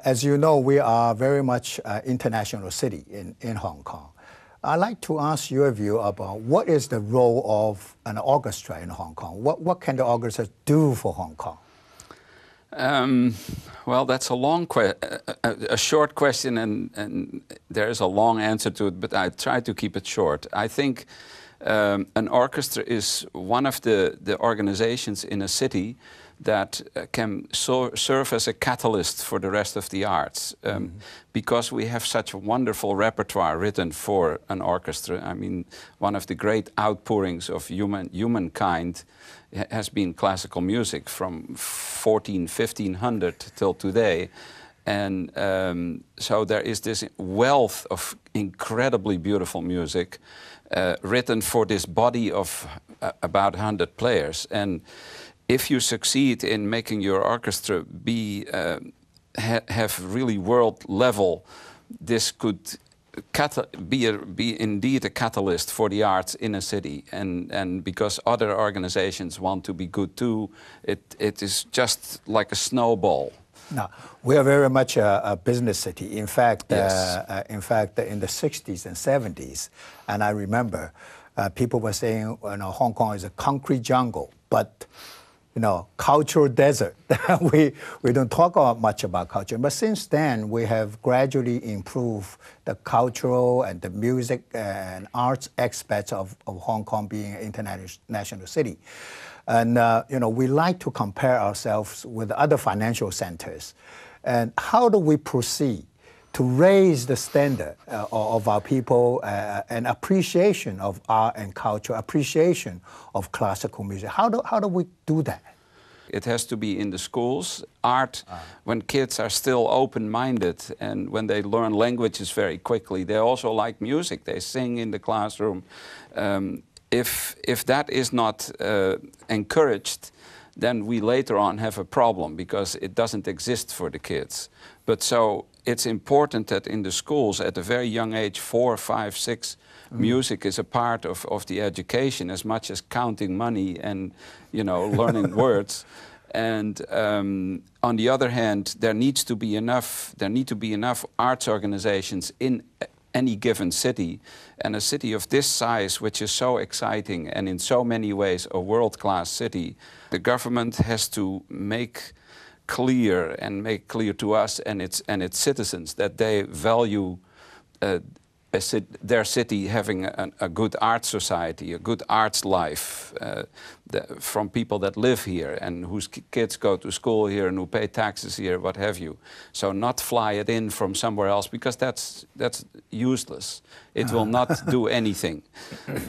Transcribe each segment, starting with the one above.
As you know, we are very much an international city in Hong Kong. I'd like to ask your view about what is the role of an orchestra in Hong Kong? What can the orchestra do for Hong Kong? Well, that's a short question, and there is a long answer to it, but I try to keep it short. I think an orchestra is one of the organizations in a city that can serve as a catalyst for the rest of the arts, because we have such a wonderful repertoire written for an orchestra. I mean, one of the great outpourings of humankind has been classical music from 1500 till today. And so there is this wealth of incredibly beautiful music written for this body of about 100 players. And if you succeed in making your orchestra have really world level, this could be indeed a catalyst for the arts in a city. And because other organizations want to be good too, it is just like a snowball. Now, we are very much a business city. In fact, Yes. In the 60s and 70s, and I remember people were saying, Hong Kong is a concrete jungle, but cultural desert. we don't talk much about culture. But since then, we have gradually improved the cultural and the music and arts aspects of Hong Kong being an international city. And, we like to compare ourselves with other financial centers. And how do we proceed to raise the standard of our people and appreciation of art and culture, appreciation of classical music? How do we do that? It has to be in the schools. Art, when kids are still open-minded and when they learn languages very quickly, they also like music. They sing in the classroom. If that is not encouraged, then we later on have a problem because it doesn't exist for the kids. But so it's important that in the schools at a very young age, 4, 5, 6, music is a part of the education as much as counting money and learning words. And on the other hand, there need to be enough arts organizations in any given city. And a city of this size, which is so exciting and in so many ways a world-class city, the government has to make clear to us and its citizens that they value their city having a good art society, a good arts life from people that live here and whose kids go to school here and who pay taxes here, what have you. So not fly it in from somewhere else, because that's useless. It will not do anything.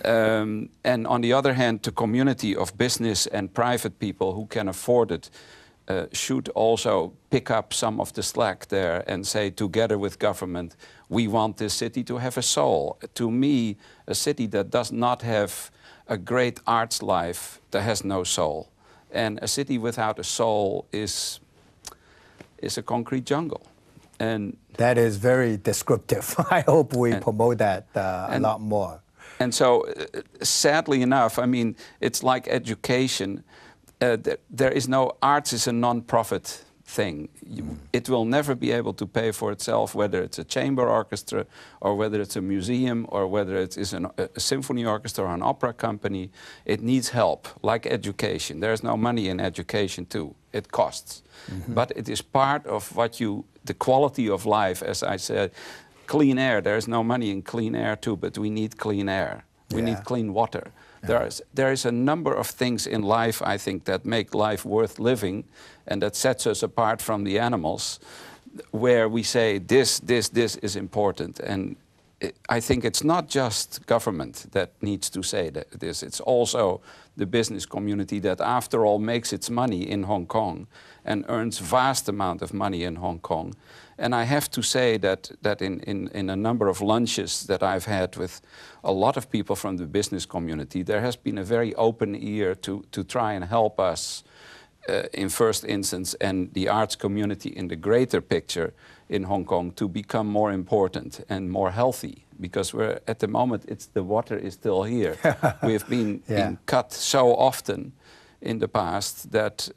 And on the other hand, the community of business and private people who can afford it should also pick up some of the slack there and say, together with government, we want this city to have a soul. To me, a city that does not have a great arts life, that has no soul. And a city without a soul is a concrete jungle. And that is very descriptive. I hope we promote that a lot more. And so, sadly enough, I mean, it's like education. There is no, arts is a non-profit thing. It will never be able to pay for itself, whether it's a chamber orchestra or whether it's a museum or whether it is a symphony orchestra or an opera company. It needs help, like education. There's no money in education too. It costs. But it is part of the quality of life, as I said. Clean air, there's no money in clean air too, but we need clean air. We need clean water. There is a number of things in life, I think, that make life worth living and that sets us apart from the animals, where we say this is important. And I think it's not just government that needs to say this. It's also the business community that, after all, makes its money in Hong Kong and earns vast amount of money in Hong Kong. And I have to say that in a number of lunches that I've had with a lot of people from the business community, there has been a very open ear to try and help us in first instance, and the arts community in the greater picture in Hong Kong, to become more important and more healthy. Because we're, at the moment, the water is still here. We've been cut so often in the past that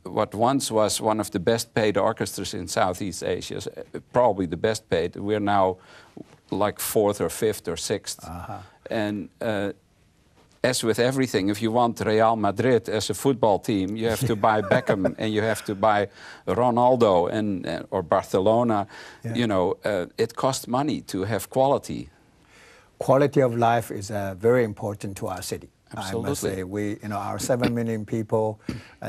what once was one of the best paid orchestras in Southeast Asia, probably the best paid, we're now like 4th or 5th or 6th. And as with everything, if you want Real Madrid as a football team, you have to buy Beckham and you have to buy Ronaldo and or Barcelona. You know, it costs money to have quality. Quality of life is very important to our city. Absolutely. I must say, our 7 million people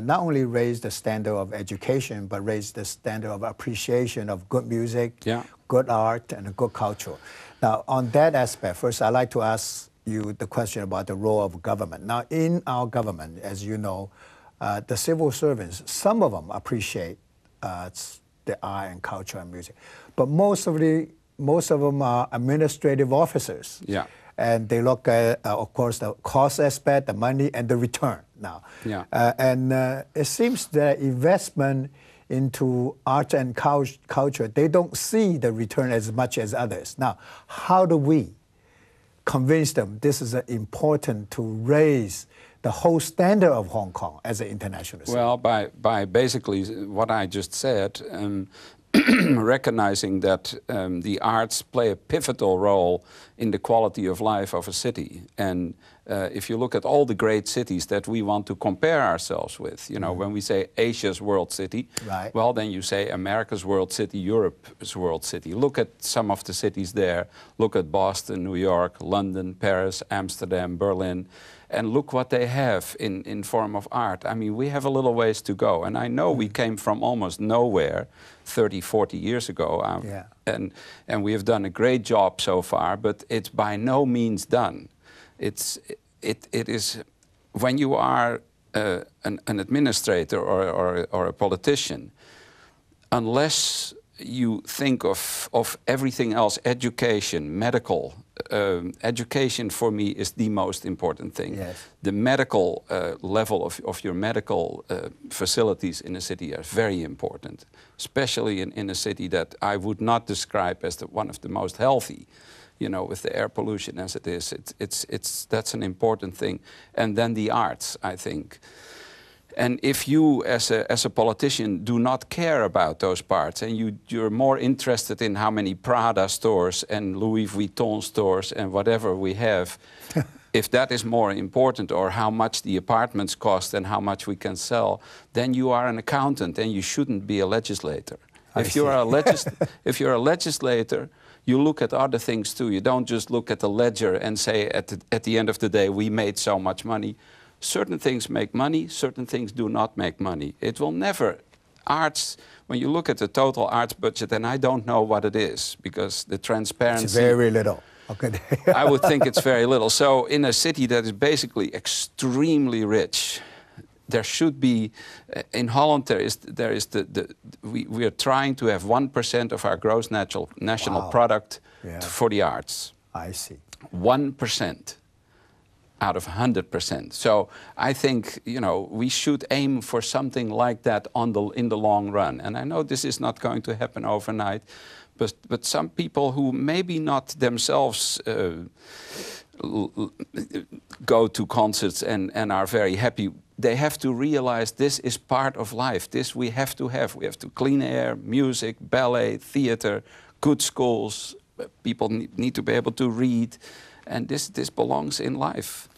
not only raise the standard of education, but raise the standard of appreciation of good music, good art, and good culture. Now, on that aspect, first, I'd like to ask you the question about the role of government. Now, in our government, as you know, the civil servants, some of them appreciate the art and culture and music, but most of them are administrative officers. Yeah. And they look at, of course, the cost aspect, the money, and the return now. Yeah. It seems that investment into art and culture, they don't see the return as much as others. Now, how do we convince them this is important to raise the whole standard of Hong Kong as an international city? Well, by basically what I just said, recognizing that the arts play a pivotal role in the quality of life of a city. And if you look at all the great cities that we want to compare ourselves with, you know, when we say Asia's world city, well, then you say America's world city, Europe's world city. Look at some of the cities there. Look at Boston, New York, London, Paris, Amsterdam, Berlin. And look what they have in form of art. I mean, we have a little ways to go. And I know we came from almost nowhere 30, 40 years ago. And we have done a great job so far, but it's by no means done. It is, when you are an administrator or a politician, unless you think of everything else, education, medical, education for me is the most important thing. Yes. The medical level of your medical facilities in a city are very important, especially in a city that I would not describe as one of the most healthy, you know, with the air pollution as it is. That's an important thing. And then the arts, I think. And if you, as a politician, do not care about those parts, and you're more interested in how many Prada stores and Louis Vuitton stores and whatever we have, if that is more important, or how much the apartments cost and how much we can sell, then you are an accountant and you shouldn't be a legislator. If you're a legislator, you look at other things too. You don't just look at the ledger and say at the end of the day, we made so much money. Certain things make money, certain things do not make money. It will never, arts, when you look at the total arts budget, and I don't know what it is, because the transparency... It's very little. Okay. I would think it's very little. So in a city that is basically extremely rich, there should be, in Holland we are trying to have 1% of our gross national product for the arts. I see. 1%. Out of 100%. So I think, you know, we should aim for something like that in the long run. And I know this is not going to happen overnight, but some people who maybe not themselves go to concerts and are very happy, they have to realize this is part of life. This we have to have. We have to clean air, music, ballet, theater, good schools. People need to be able to read. And this belongs in life.